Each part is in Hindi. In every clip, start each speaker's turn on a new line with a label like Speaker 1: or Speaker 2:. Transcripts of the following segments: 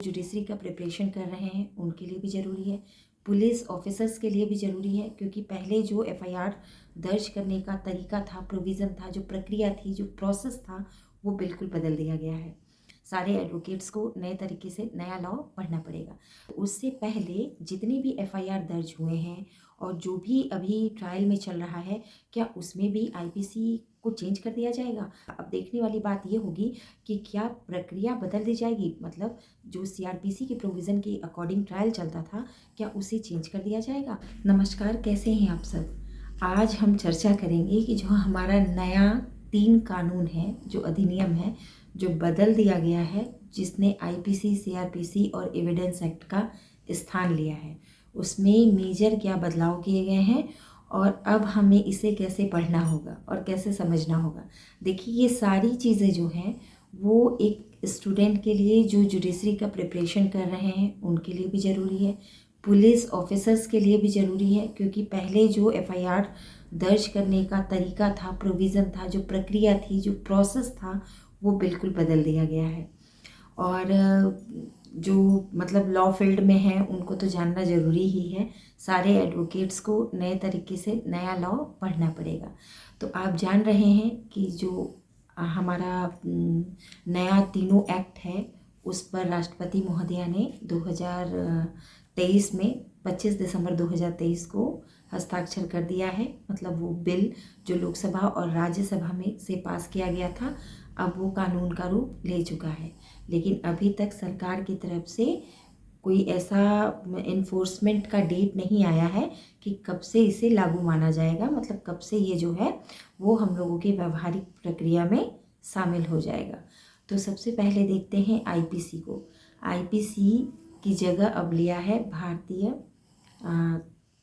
Speaker 1: जुडिशरी का प्रिपरेशन कर रहे हैं उनके लिए भी ज़रूरी है, पुलिस ऑफिसर्स के लिए भी ज़रूरी है, क्योंकि पहले जो एफआईआर दर्ज करने का तरीका था, प्रोविज़न था, जो प्रक्रिया थी, जो प्रोसेस था, वो बिल्कुल बदल दिया गया है। सारे एडवोकेट्स को नए तरीके से नया लॉ पढ़ना पड़ेगा। उससे पहले जितने भी एफआईआर दर्ज हुए हैं और जो भी अभी ट्रायल में चल रहा है, क्या उसमें भी आईपीसी को चेंज कर दिया जाएगा? अब देखने वाली बात ये होगी कि क्या प्रक्रिया बदल दी जाएगी, मतलब जो सीआरपीसी के प्रोविज़न के अकॉर्डिंग ट्रायल चलता था, क्या उसे चेंज कर दिया जाएगा? नमस्कार, कैसे हैं आप सब? आज हम चर्चा करेंगे कि जो हमारा नया 3 कानून है, जो अधिनियम है, जो बदल दिया गया है, जिसने आईपीसी, सीआरपीसी और एविडेंस एक्ट का स्थान लिया है, उसमें मेजर क्या बदलाव किए गए हैं और अब हमें इसे कैसे पढ़ना होगा और कैसे समझना होगा। देखिए, ये सारी चीज़ें जो हैं वो एक स्टूडेंट के लिए जो जुडिशरी का प्रिपरेशन कर रहे हैं उनके लिए भी ज़रूरी है, पुलिस ऑफिसर्स के लिए भी ज़रूरी है, क्योंकि पहले जो एफआईआर दर्ज करने का तरीका था, प्रोविज़न था, जो प्रक्रिया थी, जो प्रोसेस था, वो बिल्कुल बदल दिया गया है। और जो मतलब लॉ फील्ड में है उनको तो जानना ज़रूरी ही है, सारे एडवोकेट्स को नए तरीके से नया लॉ पढ़ना पड़ेगा। तो आप जान रहे हैं कि जो हमारा नया तीनों एक्ट है, उस पर राष्ट्रपति महोदया ने 2023 में 25 दिसंबर 2023 को हस्ताक्षर कर दिया है। मतलब वो बिल जो लोकसभा और राज्यसभा में से पास किया गया था, अब वो कानून का रूप ले चुका है। लेकिन अभी तक सरकार की तरफ से कोई ऐसा इन्फोर्समेंट का डेट नहीं आया है कि कब से इसे लागू माना जाएगा, मतलब कब से ये जो है वो हम लोगों की व्यवहारिक प्रक्रिया में शामिल हो जाएगा। तो सबसे पहले देखते हैं आईपीसी को। आईपीसी की जगह अब लिया है भारतीय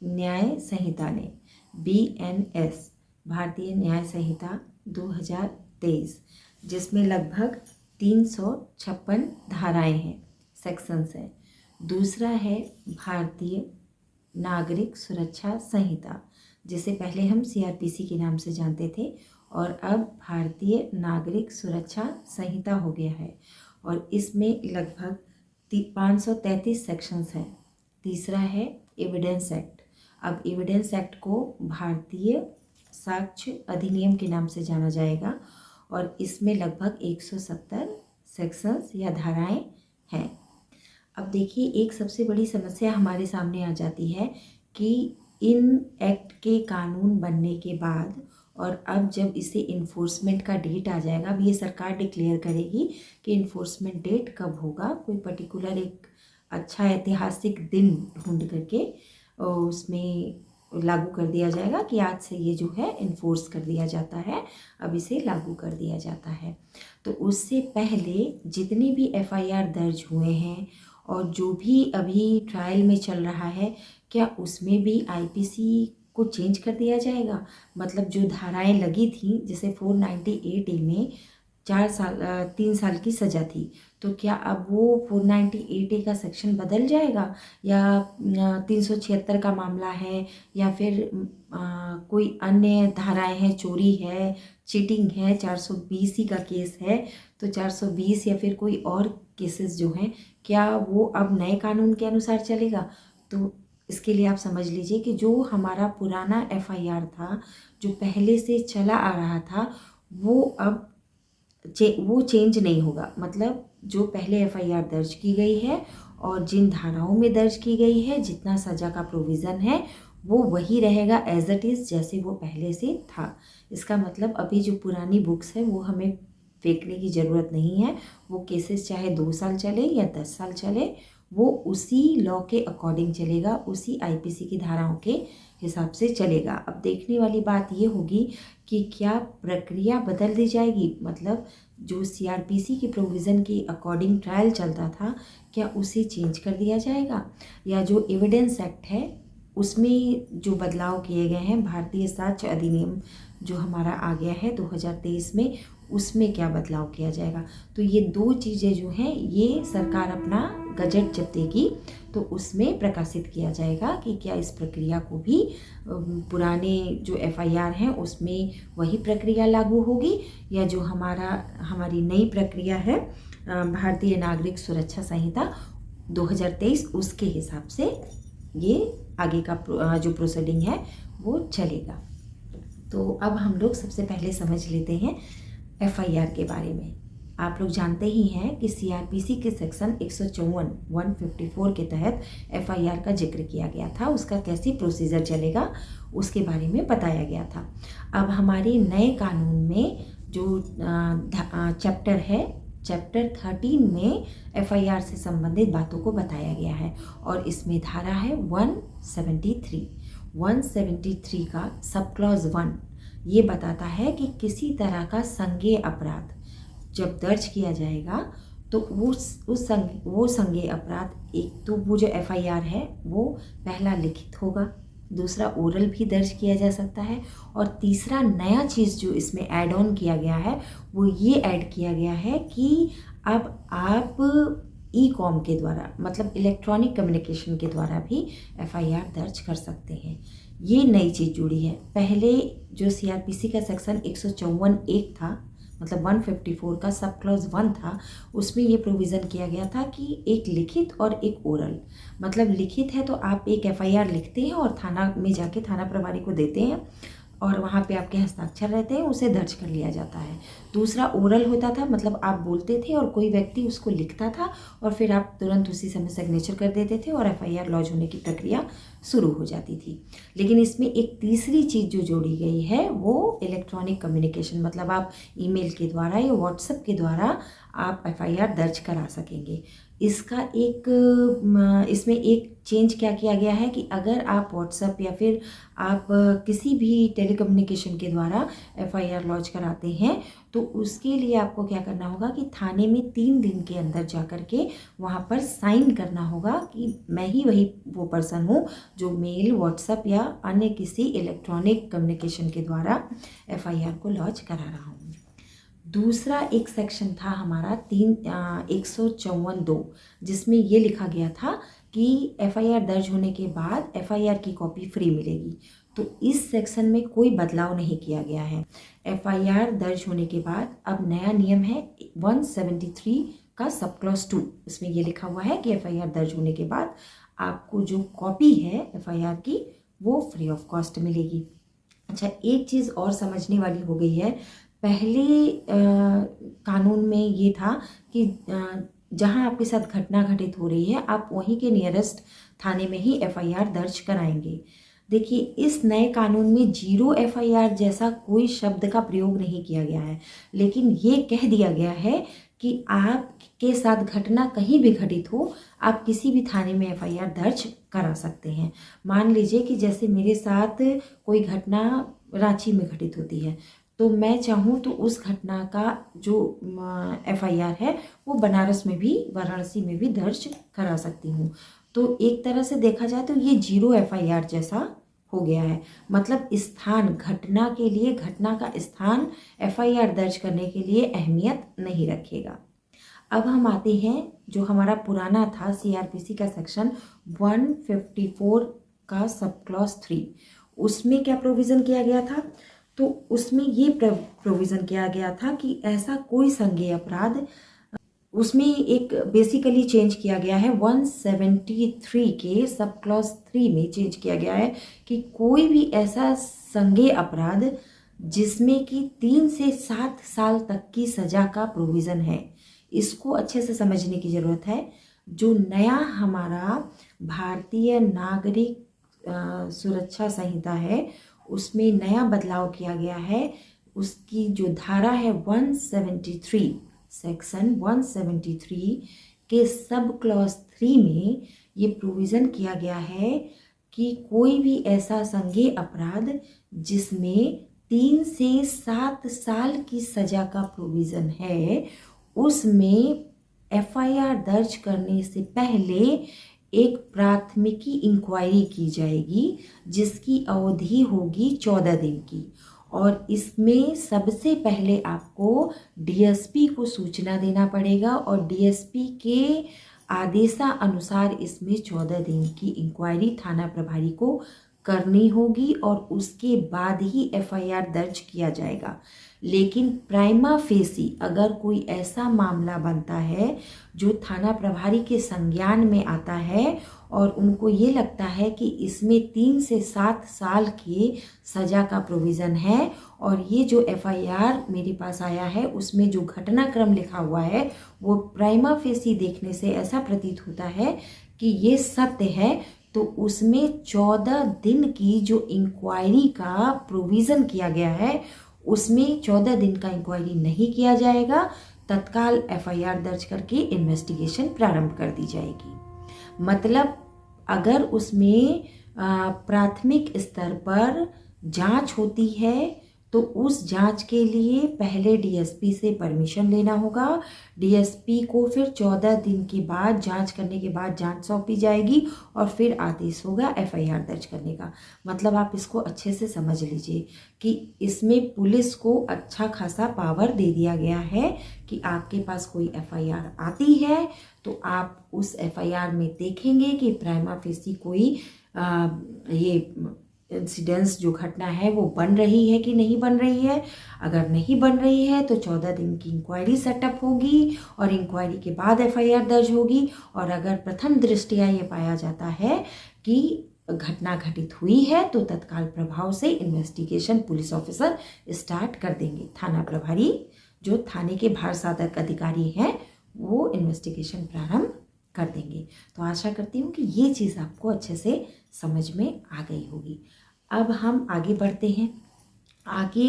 Speaker 1: न्याय संहिता ने, बीएनएस, भारतीय न्याय संहिता 2023, जिसमें लगभग 356 धाराएं हैं, सेक्शंस हैं। दूसरा है भारतीय नागरिक सुरक्षा संहिता, जिसे पहले हम सीआरपीसी के नाम से जानते थे और अब भारतीय नागरिक सुरक्षा संहिता हो गया है, और इसमें लगभग 533 सेक्शंस हैं। तीसरा है एविडेंस एक्ट। अब एविडेंस एक्ट को भारतीय साक्ष्य अधिनियम के नाम से जाना जाएगा और इसमें लगभग 170 सेक्शंस या धाराएं हैं। अब देखिए, एक सबसे बड़ी समस्या हमारे सामने आ जाती है कि इन एक्ट के कानून बनने के बाद और अब जब इसे इन्फोर्समेंट का डेट आ जाएगा, अब ये सरकार डिक्लेयर करेगी कि इन्फोर्समेंट डेट कब होगा, कोई पर्टिकुलर एक अच्छा ऐतिहासिक दिन ढूंढ करके उसमें लागू कर दिया जाएगा कि आज से ये जो है इन्फोर्स कर दिया जाता है, अब इसे लागू कर दिया जाता है। तो उससे पहले जितने भी एफआईआर दर्ज हुए हैं और जो भी अभी ट्रायल में चल रहा है, क्या उसमें भी आईपीसी को चेंज कर दिया जाएगा? मतलब जो धाराएं लगी थी, जैसे 498A में 3 साल की सज़ा थी, तो क्या अब वो 498A का सेक्शन बदल जाएगा, या 376 का मामला है, या फिर कोई अन्य धाराएं हैं, चोरी है, चीटिंग है, 420 का केस है, तो 420 या फिर कोई और केसेस जो हैं, क्या वो अब नए कानून के अनुसार चलेगा? तो इसके लिए आप समझ लीजिए कि जो हमारा पुराना एफआईआर था, जो पहले से चला आ रहा था, वो अब वो चेंज नहीं होगा। मतलब जो पहले एफआईआर दर्ज की गई है और जिन धाराओं में दर्ज की गई है, जितना सज़ा का प्रोविज़न है, वो वही रहेगा एज इट इज़, जैसे वो पहले से था। इसका मतलब अभी जो पुरानी बुक्स है वो हमें फेंकने की ज़रूरत नहीं है। वो केसेस चाहे 2 साल चले या 10 साल चले, वो उसी लॉ के अकॉर्डिंग चलेगा, उसी आईपीसी की धाराओं के हिसाब से चलेगा। अब देखने वाली बात ये होगी कि क्या प्रक्रिया बदल दी जाएगी, मतलब जो सीआरपीसी के प्रोविज़न के अकॉर्डिंग ट्रायल चलता था, क्या उसे चेंज कर दिया जाएगा, या जो एविडेंस एक्ट है उसमें जो बदलाव किए गए हैं, भारतीय साक्ष्य अधिनियम जो हमारा आ गया है 2023 में, उसमें क्या बदलाव किया जाएगा। तो ये 2 चीज़ें जो हैं, ये सरकार अपना गजट जब देगी तो उसमें प्रकाशित किया जाएगा कि क्या इस प्रक्रिया को भी पुराने जो एफआईआर हैं उसमें वही प्रक्रिया लागू होगी, या जो हमारी नई प्रक्रिया है भारतीय नागरिक सुरक्षा संहिता 2023 उसके हिसाब से ये आगे का जो प्रोसीडिंग है वो चलेगा। तो अब हम लोग सबसे पहले समझ लेते हैं एफआईआर के बारे में। आप लोग जानते ही हैं कि सीआरपीसी के सेक्शन 154 के तहत एफआईआर का जिक्र किया गया था। उसका कैसे प्रोसीजर चलेगा उसके बारे में बताया गया था। अब हमारे नए कानून में जो चैप्टर है, चैप्टर 13 में एफआईआर से संबंधित बातों को बताया गया है और इसमें धारा है 173 का सब क्लॉज 1 ये बताता है कि किसी तरह का संज्ञेय अपराध जब दर्ज किया जाएगा तो वो संज्ञेय अपराध, एक तो वो जो एफआईआर है वो पहला लिखित होगा, दूसरा ओरल भी दर्ज किया जा सकता है और तीसरा नया चीज़ जो इसमें ऐड ऑन किया गया है वो ये ऐड किया गया है कि अब आप ई-कॉम के द्वारा, मतलब इलेक्ट्रॉनिक कम्युनिकेशन के द्वारा भी एफआईआर दर्ज कर सकते हैं। ये नई चीज़ जुड़ी है। पहले जो सीआरपीसी का सेक्शन 154(1) था, मतलब 154 का सब क्लॉज 1 था, उसमें ये प्रोविज़न किया गया था कि एक लिखित और एक ओरल। मतलब लिखित है तो आप एक एफआईआर लिखते हैं और थाना में जाके थाना प्रभारी को देते हैं और वहाँ पे आपके हस्ताक्षर रहते हैं, उसे दर्ज कर लिया जाता है। दूसरा ओरल होता था, मतलब आप बोलते थे और कोई व्यक्ति उसको लिखता था और फिर आप तुरंत उसी समय सिग्नेचर कर देते थे और एफआईआर लॉन्च होने की प्रक्रिया शुरू हो जाती थी। लेकिन इसमें एक तीसरी चीज़ जो जोड़ी गई है वो इलेक्ट्रॉनिक कम्युनिकेशन, मतलब आप ईमेल के द्वारा या व्हाट्सएप के द्वारा आप एफआईआर दर्ज करा सकेंगे। इसका इसमें एक चेंज क्या किया गया है कि अगर आप व्हाट्सएप या फिर आप किसी भी टेलीकम्युनिकेशन के द्वारा एफआईआर लॉन्च कराते हैं तो उसके लिए आपको क्या करना होगा कि थाने में 3 दिन के अंदर जा कर के वहाँ पर साइन करना होगा कि मैं ही वो पर्सन हूँ जो मेल, व्हाट्सएप या अन्य किसी इलेक्ट्रॉनिक कम्युनिकेशन के द्वारा एफआईआर को लॉन्च करा रहा हूँ। दूसरा एक सेक्शन था हमारा 154(2) जिसमें ये लिखा गया था कि एफआईआर दर्ज होने के बाद एफआईआर की कॉपी फ्री मिलेगी। तो इस सेक्शन में कोई बदलाव नहीं किया गया है। एफआईआर दर्ज होने के बाद अब नया नियम है 173 का सब क्लॉज 2। इसमें ये लिखा हुआ है कि एफआईआर दर्ज होने के बाद आपको जो कॉपी है एफआईआर की वो फ्री ऑफ कॉस्ट मिलेगी। अच्छा, एक चीज़ और समझने वाली हो गई है। पहले कानून में ये था कि जहां आपके साथ घटना घटित हो रही है आप वहीं के नियरेस्ट थाने में ही एफआईआर दर्ज कराएंगे। देखिए, इस नए कानून में 0 एफआईआर जैसा कोई शब्द का प्रयोग नहीं किया गया है, लेकिन ये कह दिया गया है कि आपके साथ घटना कहीं भी घटित हो आप किसी भी थाने में एफआईआर दर्ज करा सकते हैं। मान लीजिए कि जैसे मेरे साथ कोई घटना रांची में घटित होती है तो मैं चाहूँ तो उस घटना का जो एफआईआर है वो बनारस में भी, वाराणसी में भी दर्ज करा सकती हूँ। तो एक तरह से देखा जाए तो ये 0 एफआईआर जैसा हो गया है। मतलब स्थान, घटना के लिए घटना का स्थान एफआईआर दर्ज करने के लिए अहमियत नहीं रखेगा। अब हम आते हैं जो हमारा पुराना था सीआरपीसी का सेक्शन 154 का सब क्लॉज 3। उसमें क्या प्रोविज़न किया गया था? तो उसमें ये प्रोविज़न किया गया था कि ऐसा कोई संज्ञेय अपराध, उसमें एक बेसिकली चेंज किया गया है 173 के सब क्लॉज 3 में चेंज किया गया है कि कोई भी ऐसा संज्ञेय अपराध जिसमें कि 3 से 7 साल तक की सज़ा का प्रोविज़न है, इसको अच्छे से समझने की ज़रूरत है। जो नया हमारा भारतीय नागरिक सुरक्षा संहिता है उसमें नया बदलाव किया गया है। उसकी जो धारा है 173, सेक्शन 173 के सब क्लॉज 3 में ये प्रोविज़न किया गया है कि कोई भी ऐसा संज्ञेय अपराध जिसमें 3 से 7 साल की सज़ा का प्रोविज़न है उसमें एफआईआर दर्ज करने से पहले एक प्राथमिकी इंक्वायरी की जाएगी जिसकी अवधि होगी 14 दिन की। और इसमें सबसे पहले आपको डीएसपी को सूचना देना पड़ेगा और डीएसपी के आदेशानुसार इसमें 14 दिन की इंक्वायरी थाना प्रभारी को करनी होगी और उसके बाद ही एफआईआर दर्ज किया जाएगा। लेकिन प्राइमा फेसी अगर कोई ऐसा मामला बनता है जो थाना प्रभारी के संज्ञान में आता है और उनको ये लगता है कि इसमें 3 से 7 साल की सज़ा का प्रोविज़न है और ये जो एफआईआर मेरे पास आया है उसमें जो घटनाक्रम लिखा हुआ है वो प्राइमा फेसी देखने से ऐसा प्रतीत होता है कि ये सत्य है, तो उसमें 14 दिन की जो इंक्वायरी का प्रोविज़न किया गया है उसमें 14 दिन का इंक्वायरी नहीं किया जाएगा, तत्काल एफआईआर दर्ज करके इन्वेस्टिगेशन प्रारंभ कर दी जाएगी। मतलब अगर उसमें प्राथमिक स्तर पर जांच होती है तो उस जांच के लिए पहले डीएसपी से परमिशन लेना होगा। डीएसपी को फिर 14 दिन के बाद जांच करने के बाद जांच सौंपी जाएगी और फिर आदेश होगा एफआईआर दर्ज करने का। मतलब आप इसको अच्छे से समझ लीजिए कि इसमें पुलिस को अच्छा खासा पावर दे दिया गया है कि आपके पास कोई एफआईआर आती है तो आप उस एफआईआर में देखेंगे कि प्राइमा फेसी कोई ये इंसिडेंस जो घटना है वो बन रही है कि नहीं बन रही है। अगर नहीं बन रही है तो 14 दिन की इंक्वायरी सेटअप होगी और इंक्वायरी के बाद एफआईआर दर्ज होगी। और अगर प्रथम दृष्टया ये पाया जाता है कि घटना घटित हुई है तो तत्काल प्रभाव से इन्वेस्टिगेशन पुलिस ऑफिसर स्टार्ट कर देंगे। थाना प्रभारी जो थाने के भार साधक अधिकारी हैं वो इन्वेस्टिगेशन प्रारंभ कर देंगे। तो आशा करती हूँ कि ये चीज़ आपको अच्छे से समझ में आ गई होगी। अब हम आगे बढ़ते हैं। आगे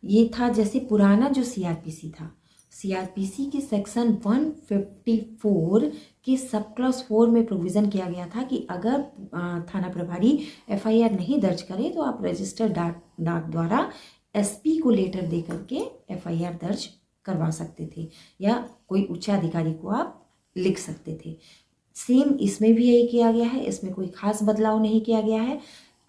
Speaker 1: ये था जैसे पुराना जो सीआरपीसी था, सीआरपीसी के सेक्शन 154 के सब क्लॉज 4 में प्रोविज़न किया गया था कि अगर थाना प्रभारी एफआईआर नहीं दर्ज करे तो आप रजिस्टर डाक द्वारा एसपी को लेटर दे करके एफआईआर दर्ज करवा सकते थे या कोई उच्च अधिकारी को आप लिख सकते थे। सेम इसमें भी यही किया गया है, इसमें कोई खास बदलाव नहीं किया गया है।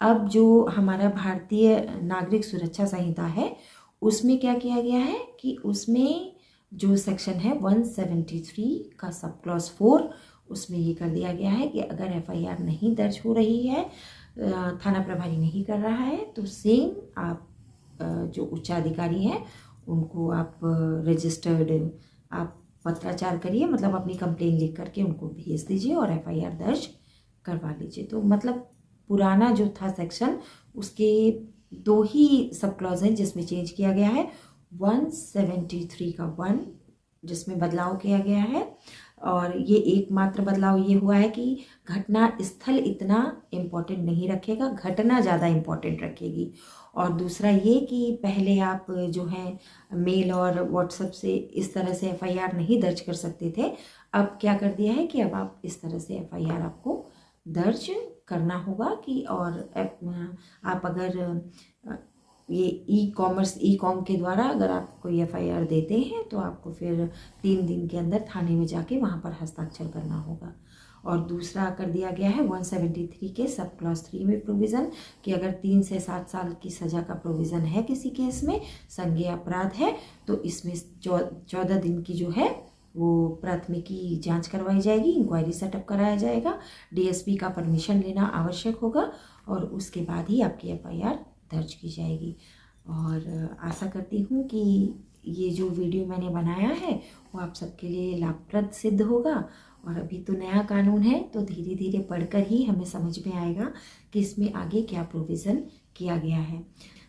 Speaker 1: अब जो हमारा भारतीय नागरिक सुरक्षा संहिता है उसमें क्या किया गया है कि उसमें जो सेक्शन है 173 का सब क्लॉज 4 उसमें ये कर दिया गया है कि अगर एफआईआर नहीं दर्ज हो रही है, थाना प्रभारी नहीं कर रहा है, तो सेम आप जो उच्चाधिकारी हैं उनको आप रजिस्टर्ड आप पत्राचार करिए, मतलब अपनी कंप्लेन लिख करके उनको भेज दीजिए और एफआईआर दर्ज करवा लीजिए। तो मतलब पुराना जो था सेक्शन उसके 2 ही सब क्लॉज हैं जिसमें चेंज किया गया है। 173 का 1 जिसमें बदलाव किया गया है और ये एकमात्र बदलाव ये हुआ है कि घटना स्थल इतना इम्पोर्टेंट नहीं रखेगा, घटना ज़्यादा इम्पोर्टेंट रखेगी। और दूसरा ये कि पहले आप जो है मेल और व्हाट्सएप से इस तरह से एफआईआर नहीं दर्ज कर सकते थे, अब क्या कर दिया है कि अब आप इस तरह से एफआईआर आपको दर्ज करना होगा कि और आप अगर ये ई कॉम के द्वारा अगर आप कोई एफआईआर देते हैं तो आपको फिर 3 दिन के अंदर थाने में जाके वहाँ पर हस्ताक्षर करना होगा। और दूसरा कर दिया गया है 173 के सब क्लॉज 3 में प्रोविज़न कि अगर 3 से 7 साल की सज़ा का प्रोविज़न है किसी केस में, संज्ञेय अपराध है, तो इसमें 14 दिन की जो है वो प्राथमिकी जांच करवाई जाएगी, इंक्वायरी सेटअप कराया जाएगा, डीएसपी का परमिशन लेना आवश्यक होगा और उसके बाद ही आपकी एफआईआर दर्ज की जाएगी। और आशा करती हूँ कि ये जो वीडियो मैंने बनाया है वो आप सबके लिए लाभप्रद सिद्ध होगा। और अभी तो नया कानून है तो धीरे धीरे पढ़कर ही हमें समझ में आएगा कि इसमें आगे क्या प्रोविज़न किया गया है।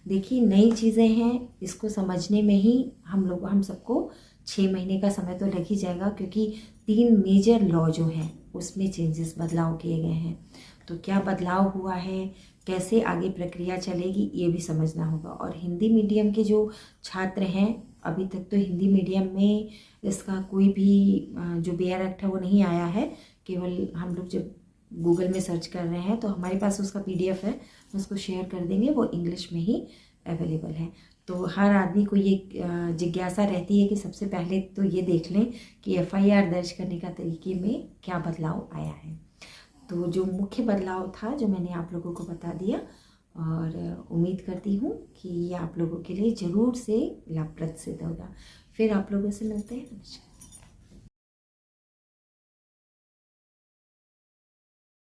Speaker 1: देखिए नई चीज़ें हैं, इसको समझने में ही हम सबको 6 महीने का समय तो लग ही जाएगा, क्योंकि 3 मेजर लॉ जो हैं उसमें चेंजेस बदलाव किए गए हैं। तो क्या बदलाव हुआ है, कैसे आगे प्रक्रिया चलेगी, ये भी समझना होगा। और हिंदी मीडियम के जो छात्र हैं, अभी तक तो हिंदी मीडियम में इसका कोई भी जो बेयर एक्ट है वो नहीं आया है, केवल हम लोग जब गूगल में सर्च कर रहे हैं तो हमारे पास उसका PDF है, उसको शेयर कर देंगे, वो इंग्लिश में ही अवेलेबल है। तो हर आदमी को ये जिज्ञासा रहती है कि सबसे पहले तो ये देख लें कि एफआईआर दर्ज करने का तरीके में क्या बदलाव आया है। तो जो मुख्य बदलाव था जो मैंने आप लोगों को बता दिया, और उम्मीद करती हूँ कि ये आप लोगों के लिए ज़रूर से लाभप्रद सिद्ध होगा। फिर आप लोगों से मिलते हैं। नमस्कार।